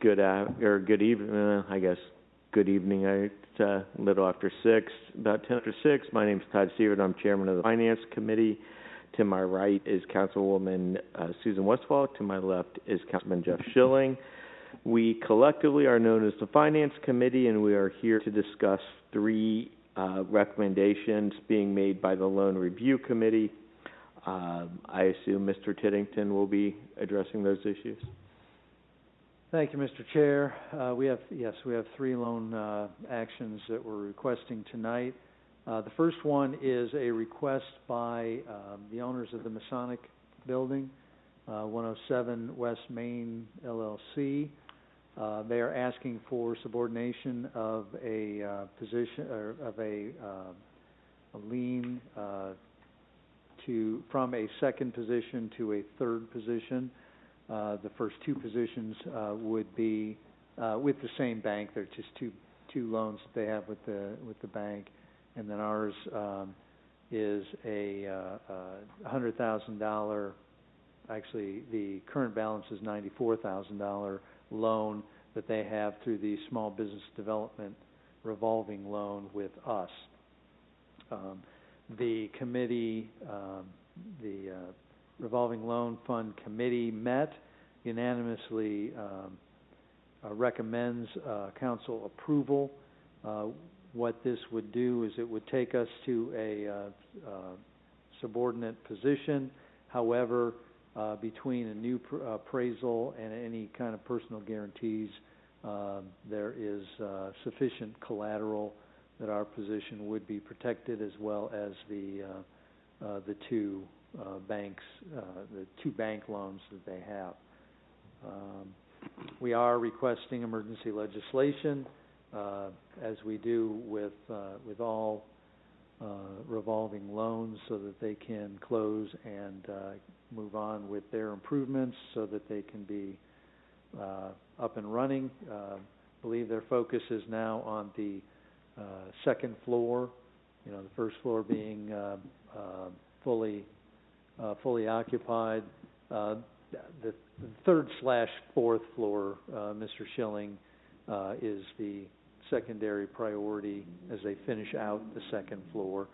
good evening. I guess good evening. It's a little after 6, about 10 after 6. My name is Todd Sievert. I'm chairman of the Finance Committee. To my right is Councilwoman Susan Westfall. To my left is Councilman Jeff Schilling. We collectively are known as the Finance Committee, and we are here to discuss 3 recommendations being made by the Loan Review Committee. I assume Mr. Tiddington will be addressing those issues. Thank you, Mr. Chair. We have 3 loan actions that we're requesting tonight. The first one is a request by the owners of the Masonic Building, 107 West Main LLC. They are asking for subordination of a position or of a lien from a second position to a third position. The first 2 positions would be with the same bank. They're just two loans that they have with the bank, and then ours is a $100,000. Actually, the current balance is $94,000 loan that they have through the Small Business Development revolving loan with us. The committee, the Revolving Loan Fund Committee met unanimously, recommends council approval. What this would do is it would take us to a subordinate position. However, between a new appraisal and any kind of personal guarantees, there is sufficient collateral that our position would be protected, as well as the 2 banks, the 2 bank loans that they have. We are requesting emergency legislation, as we do with all revolving loans, so that they can close and move on with their improvements, so that they can be up and running. I believe their focus is now on the second floor. The first floor being fully occupied. The 3rd/4th floor, Mr. Schilling, is the secondary priority as they finish out the second floor.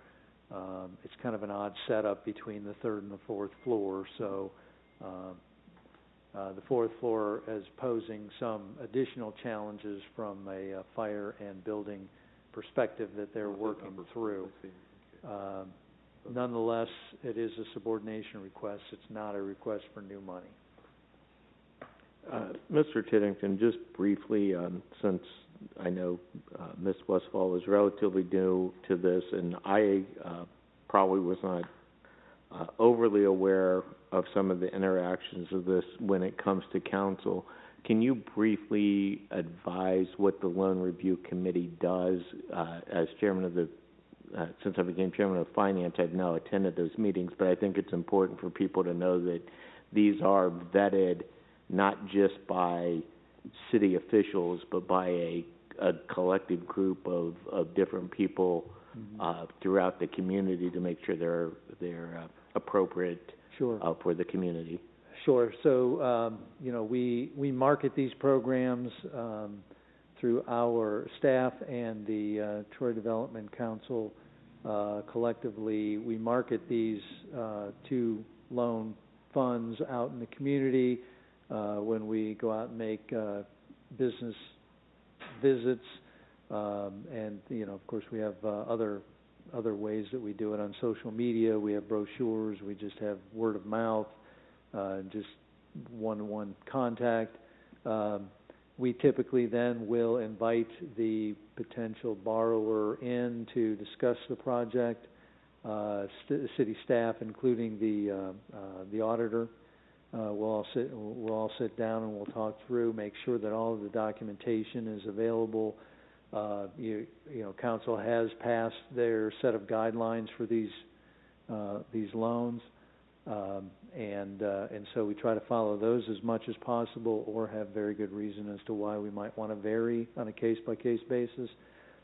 It's kind of an odd setup between the 3rd and the 4th floor, so the 4th floor is posing some additional challenges from a fire and building perspective that they're working through. Nonetheless, it is a subordination request. It's not a request for new money. Mr. Tiddington, just briefly, since I know Ms. Westfall is relatively new to this, and I probably was not overly aware of some of the interactions of this when it comes to council, can you briefly advise what the Loan Review Committee does? As chairman of the since I became chairman of finance, I've now attended those meetings, but I think it's important for people to know that these are vetted not just by city officials, but by a collective group of different people throughout the community to make sure they're appropriate for the community. Sure. So, we market these programs through our staff and the Troy Development Council. Collectively, we market these 2 loan funds out in the community when we go out and make business visits, and of course, we have other ways that we do it on social media. We have brochures. We just have word of mouth, just one-to-one contact. We typically then will invite the potential borrower in to discuss the project. City staff, including the auditor, we'll all sit down and we'll talk through, make sure that all of the documentation is available. Council has passed their set of guidelines for these loans. And so we try to follow those as much as possible, or have very good reason as to why we might want to vary on a case-by-case basis.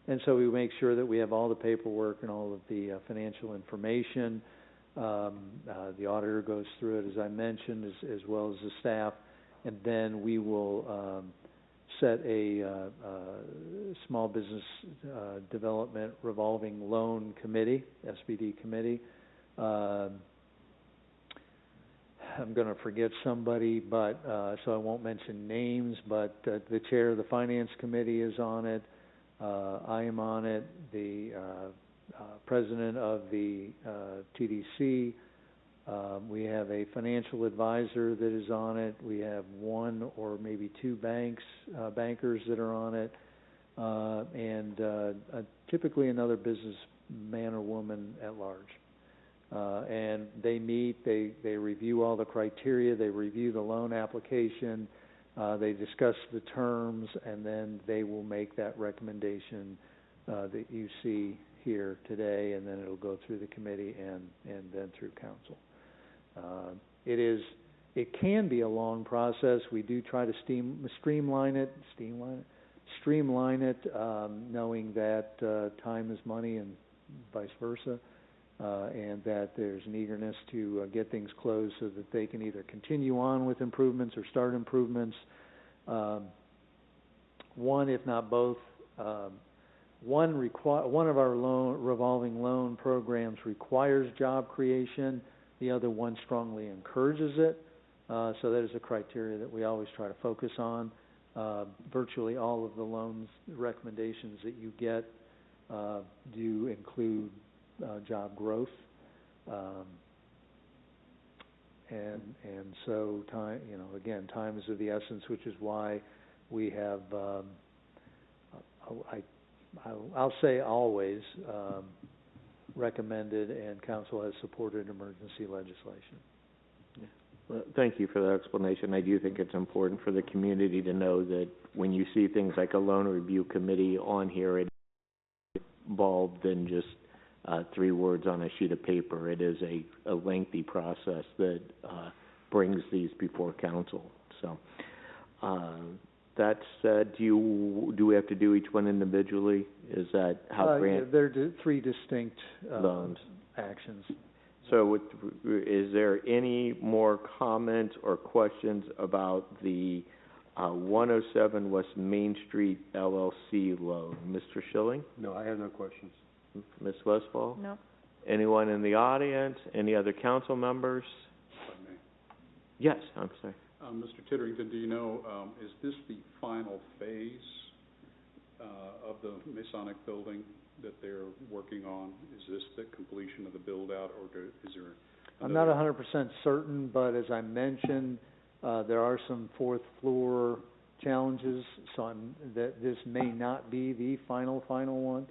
And so we make sure that we have all the paperwork and all of the financial information. The auditor goes through it, as I mentioned, as well as the staff, and then we will set a small business development revolving loan committee, SBD committee. I'm going to forget somebody, but so I won't mention names, but the chair of the finance committee is on it. I am on it. The president of the TDC. We have a financial advisor that is on it. We have one or maybe two bankers that are on it, and typically another businessman or woman at large. And they meet, they review all the criteria, they review the loan application, they discuss the terms, and then they will make that recommendation that you see here today, and then it'll go through the committee and then through council. It can be a long process. We do try to streamline it, knowing that time is money and vice versa. And that there's an eagerness to get things closed so that they can either continue on with improvements or start improvements. One, if not both, one of our revolving loan programs requires job creation. The other one strongly encourages it. So that is a criteria that we always try to focus on. Virtually all of the loans recommendations that you get do include job growth, and so time, again, time is of the essence, which is why we have, I'll say always recommended, and council has supported emergency legislation. Yeah. Well, thank you for that explanation. I do think it's important for the community to know that when you see things like a loan review committee on here, it's involved than just 3 words on a sheet of paper. It is a lengthy process that brings these before council. So, that said, do we have to do each one individually? Is that how grant? They're 3 distinct loans actions. So, is there any more comments or questions about the 107 West Main Street LLC loan? Mr. Schilling? No, I have no questions. Ms. Westfall? No. Anyone in the audience? Any other council members? If I may. Yes, I'm sorry. Mr. Titterington, do you know, is this the final phase of the Masonic building that they're working on? Is this the completion of the build-out, or is there I'm not 100% certain, but as I mentioned, there are some 4th floor challenges, so that this may not be the final one.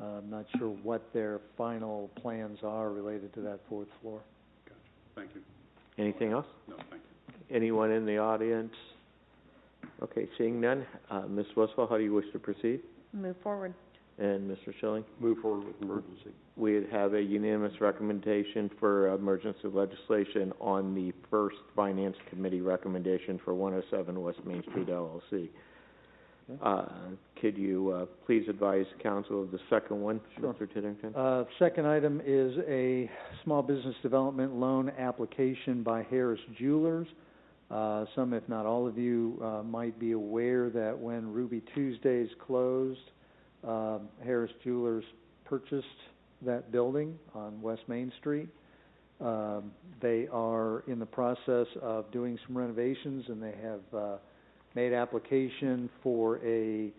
I'm not sure what their final plans are related to that 4th floor. Gotcha. Thank you. Anything else? No, thank you. Anyone in the audience? Okay, seeing none. Ms. Westfall, how do you wish to proceed? Move forward. And Mr. Schilling? Move forward with emergency. We have a unanimous recommendation for emergency legislation on the first Finance Committee recommendation for 107 West Main Street LLC. Could you please advise council of the second one, Sure. Mr. Titterington? Second item is a small business development loan application by Harris Jewelers. Some, if not all of you, might be aware that when Ruby Tuesdays closed, Harris Jewelers purchased that building on West Main Street. They are in the process of doing some renovations, and they have made application for a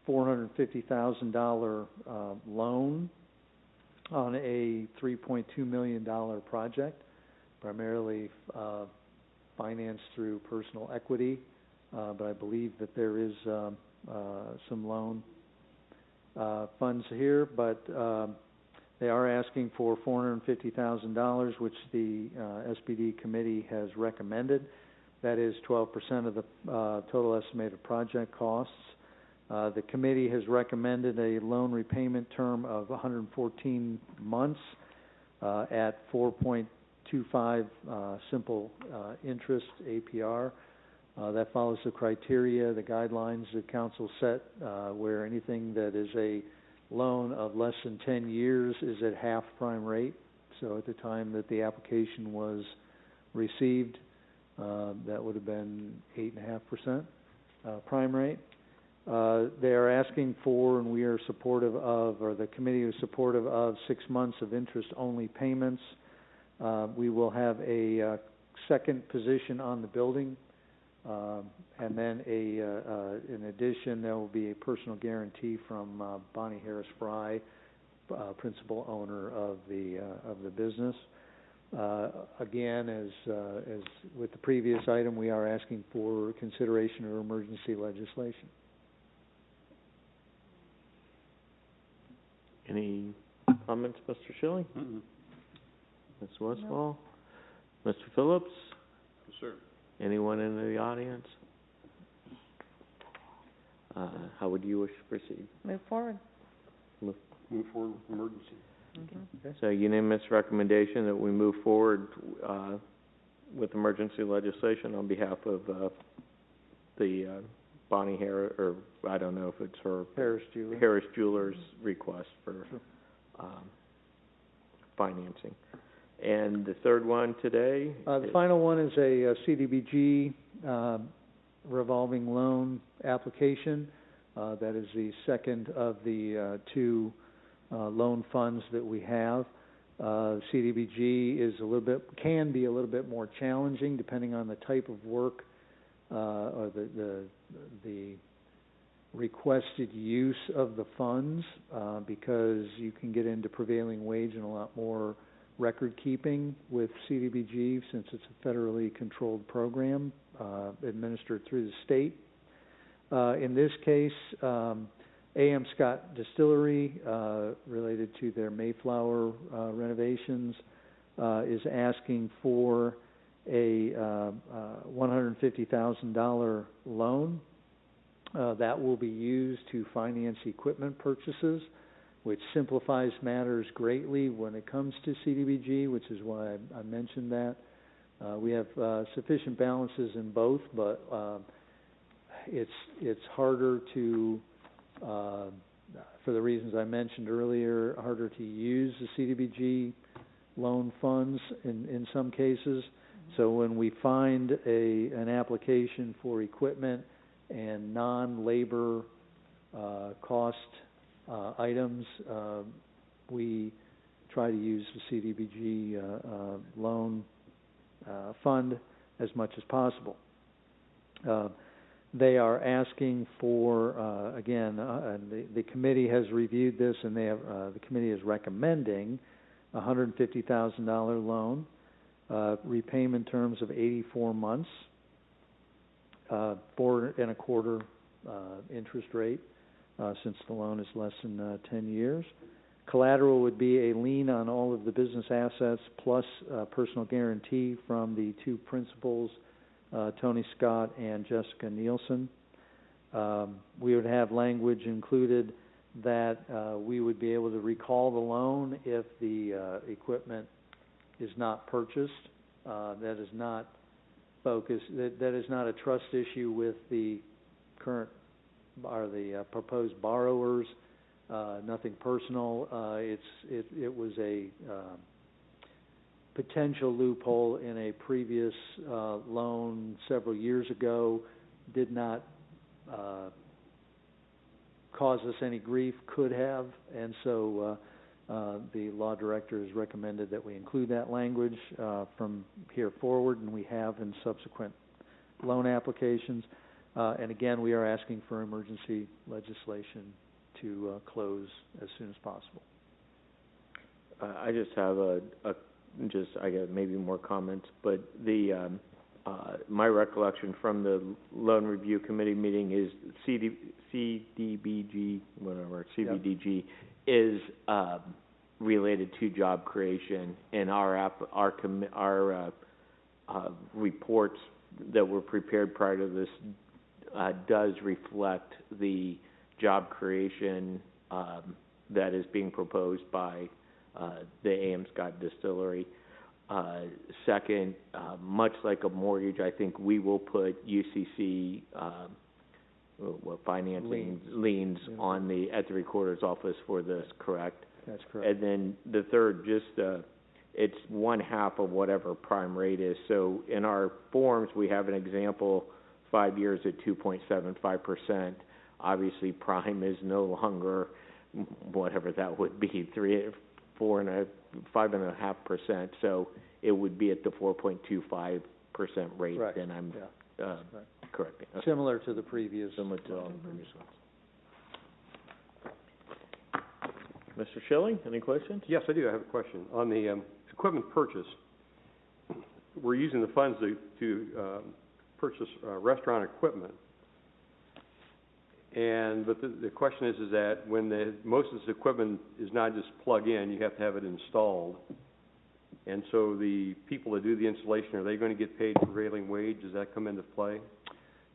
$450,000 loan on a $3.2 million project, primarily financed through personal equity, but I believe that there is some loan funds here, but they are asking for $450,000, which the SBD committee has recommended. That is 12% of the total estimated project costs. The committee has recommended a loan repayment term of 114 months at 4.25 simple interest APR. That follows the criteria, the guidelines that council set, where anything that is a loan of less than 10 years is at half prime rate. So at the time that the application was received, that would have been 8.5%. prime rate. They are asking for, and we are supportive of, or the committee is supportive of, 6 months of interest-only payments. We will have a second position on the building, and then in addition, there will be a personal guarantee from Bonnie Harris Fry, principal owner of the business. Again, as with the previous item, we are asking for consideration of emergency legislation. Any comments, Mr. Schilling? Ms. Westfall? Mr. Phillips? Yes, sir. Anyone in the audience? How would you wish to proceed? Move forward. Move forward with emergency. Okay. So unanimous recommendation that we move forward with emergency legislation on behalf of the Bonnie Harris, or I don't know if it's her, Harris Jewelers request for financing. And the third one today? The final one is a CDBG revolving loan application. That is the second of the two loan funds that we have. CDBG is can be a little bit more challenging depending on the type of work or the requested use of the funds, because you can get into prevailing wage and a lot more record keeping with CDBG, since it's a federally controlled program administered through the state. In this case, A.M. Scott Distillery, related to their Mayflower renovations, is asking for a $150,000 loan that will be used to finance equipment purchases, which simplifies matters greatly when it comes to CDBG, which is why I mentioned that. We have sufficient balances in both, but it's harder to, for the reasons I mentioned earlier, harder to use the CDBG loan funds in some cases. So when we find an application for equipment and non-labor cost items, we try to use the CDBG loan fund as much as possible. They are asking for, again, the committee has reviewed this, and they have, the committee is recommending a $150,000 loan, repayment terms of 84 months, 4.25% interest rate, since the loan is less than 10 years. Collateral would be a lien on all of the business assets, plus personal guarantee from the two principals, Tony Scott and Jessica Nielsen. We would have language included that we would be able to recall the loan if the equipment is not purchased. That is not focused. That is not a trust issue with the current or the proposed borrowers. Nothing personal. It was a potential loophole in a previous loan several years ago. Did not cause us any grief, could have, and so the law director has recommended that we include that language from here forward, and we have in subsequent loan applications. And again, we are asking for emergency legislation to close as soon as possible. I just have I got maybe more comments, but my recollection from the loan review committee meeting is CDBG, whatever, CBDG, is related to job creation, and our reports that were prepared prior to this does reflect the job creation that is being proposed by the A.M. Scott Distillery. Second, much like a mortgage, I think we will put UCC financing liens on at the recorder's office for this, correct? That's correct. And then the third, just it's 1/2 of whatever prime rate is. So in our forms, we have an example 5 years at 2.75%. Obviously, prime is no longer whatever that would be, 5.5%. So it would be at the 4.25% rate. Correct. Then I'm correcting. Okay. Similar to the previous. Similar to all the previous ones. Mr. Schilling, any questions? Yes, I do. I have a question. On the equipment purchase, we're using the funds to purchase restaurant equipment. But the question is that when most of this equipment is not just plug in, you have to have it installed. And so the people that do the installation, are they going to get paid prevailing wage? Does that come into play?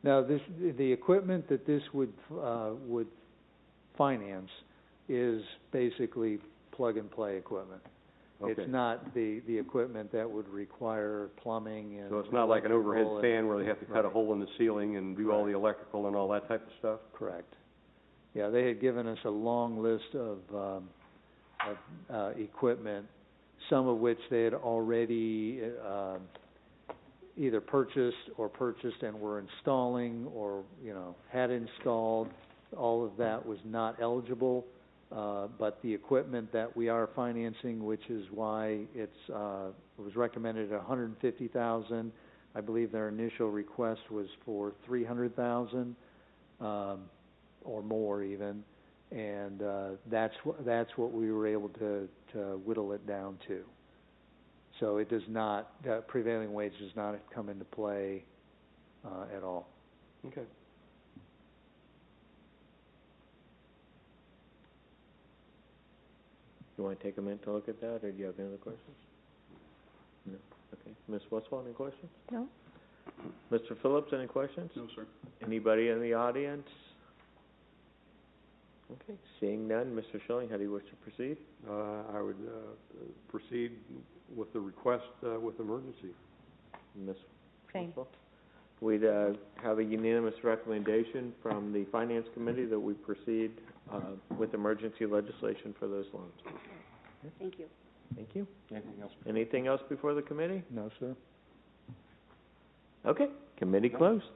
Now, the equipment that this would finance is basically plug-and-play equipment. Okay. It's not the equipment that would require plumbing and... So it's not like an overhead fan where they have to cut a right. hole in the ceiling and do all the electrical and all that type of stuff? Correct. Yeah, they had given us a long list of equipment, some of which they had already either purchased and were installing or, had installed. All of that was not eligible. But the equipment that we are financing, which is why it was recommended at $150,000. I believe their initial request was for $300,000 or more even, and that's what we were able to whittle it down to. So it does not, prevailing wage does not come into play at all. Okay. You want to take a minute to look at that, or do you have any other questions? No. Okay. Ms. Westphal, any questions? No. Mr. Phillips, any questions? No, sir. Anybody in the audience? Okay. Seeing none, Mr. Schilling, how do you wish to proceed? I would proceed with the request with emergency. Ms. Same. Westphal? We'd have a unanimous recommendation from the Finance Committee that we proceed with emergency legislation for those loans. Thank you. Thank you. Anything else? Anything else before the committee? No, sir. Okay, committee closed.